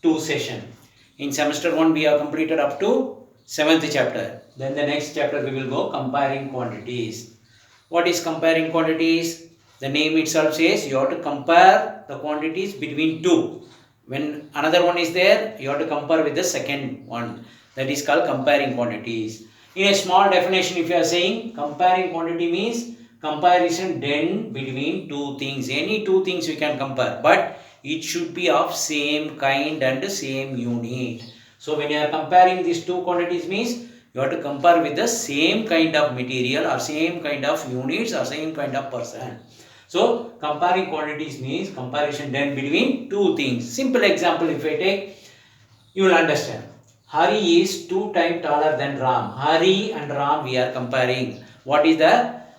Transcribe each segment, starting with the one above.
2 session. In semester 1 we have completed up to 7th chapter. Then the next chapter we will go comparing quantities. What is comparing quantities? The name itself says you have to compare the quantities between two. When another one is there, you have to compare with the second one. That is called comparing quantities. In a small definition, if you are saying comparing quantity means comparison done between two things. Any two things we can compare, but it should be of same kind and same unit. So when you are comparing these two quantities means you have to compare with the same kind of material or same kind of units or same kind of person. So comparing quantities means comparison done between two things. Simple example if I take, you will understand. Hari is 2 times taller than Ram. Hari and Ram we are comparing. What is the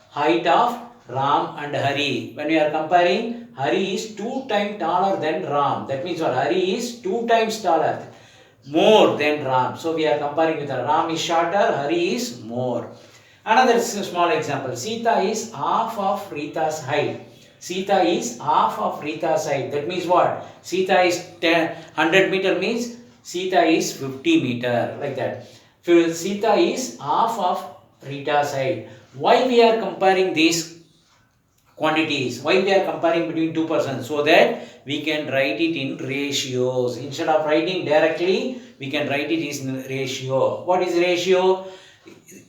height of Ram and Hari? When we are comparing, Hari is 2 times taller than Ram. That means what? Hari is 2 times taller, more than Ram. So we are comparing with Ram is shorter, Hari is more. Another small example. Sita is half of Rita's height. Sita is half of Rita's height. That means what? Sita is 100 meter means Sita is 50 meter, like that. Sita is half of Rita's height. Why we are comparing these quantities? Why we are comparing between two persons? So that we can write it in ratios. Instead of writing directly, we can write it in ratio. What is ratio?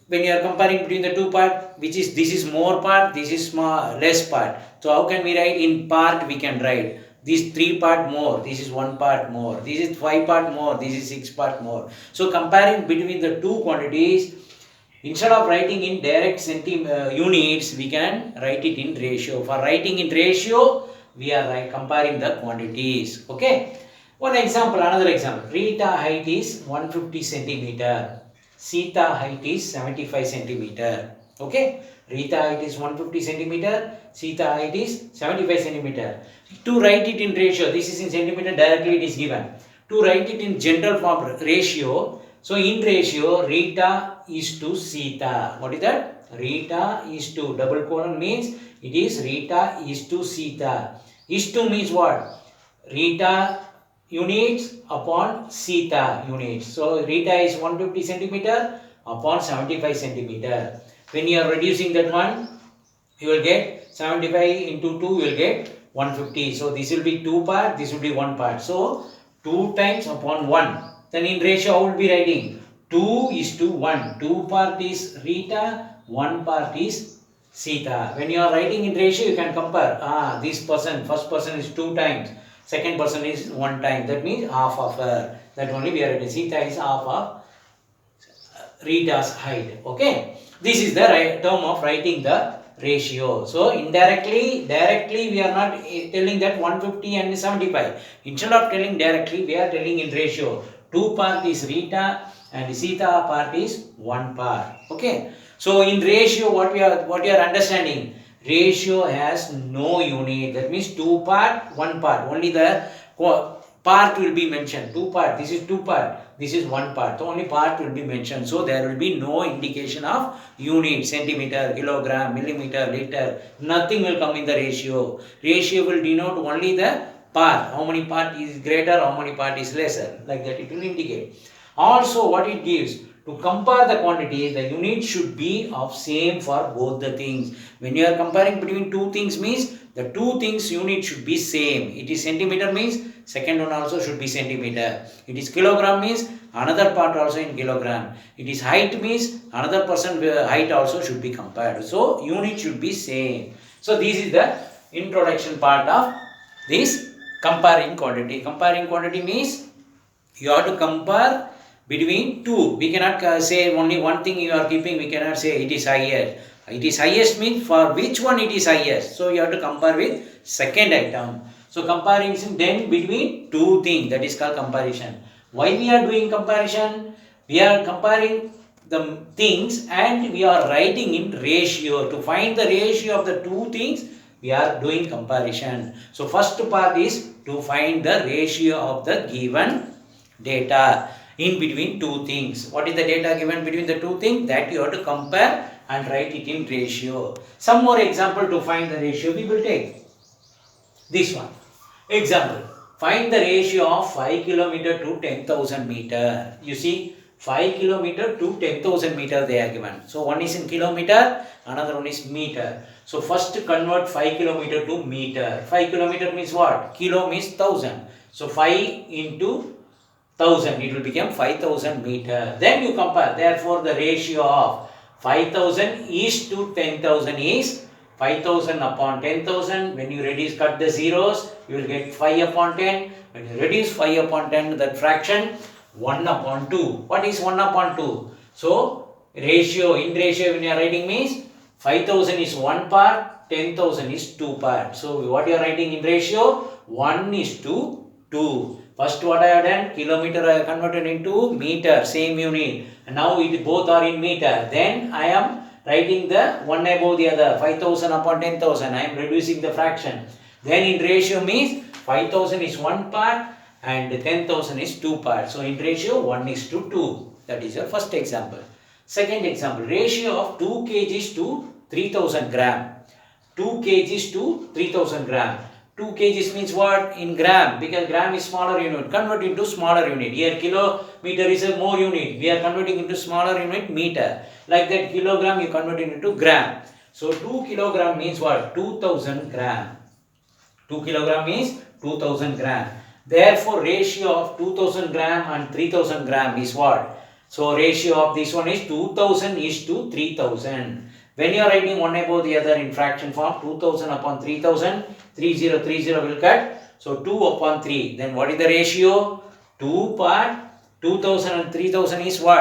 When you are comparing between the two part, which is this is more part, this is small, less part. So how can we write? In part we can write. This 3 part more, this is 1 part more, this is 5 part more, this is 6 part more. So comparing between the two quantities, instead of writing in direct units, we can write it in ratio. For writing in ratio, we are comparing the quantities. Okay. One example, another example. Rita height is 150 centimeter. Sita height is 75 centimeter. Okay. Rita height is 150 centimeter. Sita height is 75 centimeter. To write it in ratio, this is in centimeter, directly it is given. To write it in general form, ratio. So in ratio, Rita is to Sita. What is that? Rita is to, double colon means it is Rita is to Sita. Is to means what? Rita units upon Sita units. So Rita is 150 centimeter upon 75 centimeter. When you are reducing that one, you will get 75 into 2, you will get 150. So this will be 2 part, this will be 1 part. So 2 times upon 1. Then in ratio, how will be writing? 2 is to 1. 2 part is Rita, 1 part is Sita. When you are writing in ratio, you can compare. This person, first person is 2 times. Second person is 1 time. That means half of her. That only we are writing. Sita is half of Rita's height. Okay. This is the term of writing the ratio. So indirectly, directly we are not telling that 150 and 75. Instead of telling directly, we are telling in ratio. 2 part is Rita and Sita part is 1 part. Okay. So in ratio, what you are understanding? Ratio has no unit. That means 2 part, 1 part. Only the part will be mentioned. 2 part. This is 2 part. This is 1 part. The only part will be mentioned. So there will be no indication of unit, centimeter, kilogram, millimeter, liter. Nothing will come in the ratio. Ratio will denote only the part. How many part is greater, how many part is lesser. Like that it will indicate. Also what it gives, to compare the quantity, the unit should be of same for both the things. When you are comparing between two things means, the two things unit should be same. It is centimeter means, second one also should be centimeter. It is kilogram means, another part also in kilogram. It is height means, another person height also should be compared. So unit should be same. So this is the introduction part of this comparing quantity. Comparing quantity means, you have to compare between two. We cannot say only one thing you are keeping. We cannot say it is highest. It is highest means for which one it is highest. So you have to compare with second item. So comparison then between two things, that is called comparison. Why we are doing comparison? We are comparing the things and we are writing in ratio. To find the ratio of the two things, we are doing comparison. So first part is to find the ratio of the given data in between two things. What is the data given between the two things? That you have to compare and write it in ratio. Some more example to find the ratio we will take. This one. Example. Find the ratio of 5 kilometer to 10,000 meter. You see, 5 kilometer to 10,000 meter they are given. So one is in kilometer, another one is meter. So first convert 5 kilometer to meter. 5 kilometer means what? Kilo means 1000. So 5 into 1000, it will become 5000 meter. Then you compare. Therefore, the ratio of 5000 is to 10,000 is 5000 upon 10,000. When you reduce, cut the zeros, you will get 5 upon 10. When you reduce 5 upon 10, that fraction 1 upon 2. What is 1 upon 2? So, ratio, in ratio when you are writing means 5000 is 1 part, 10,000 is 2 part. So, what you are writing in ratio? 1 is to 2. First what I have done, kilometer I have converted into meter, same unit. And now it both are in meter. Then I am writing the one above the other, 5000 upon 10,000. I am reducing the fraction. Then in ratio means 5000 is 1 part and 10,000 is 2 parts. So in ratio 1 is to 2. That is your first example. Second example, ratio of 2 kgs to 3000 gram. 2 kgs to 3000 gram. 2 kgs means what? In gram, because gram is smaller unit. Convert into smaller unit. Here kilometer is a more unit. We are converting into smaller unit, meter. Like that, kilogram you convert into gram. So 2 kilogram means what? 2000 gram. 2 kilogram means 2000 gram. Therefore, ratio of 2000 gram and 3000 gram is what? So ratio of this one is 2000 is to 3000. When you are writing one above the other in fraction form, 2000 upon 3000, 3030 will cut. So 2 upon 3. Then what is the ratio? 2 part 2000 and 3000 is what?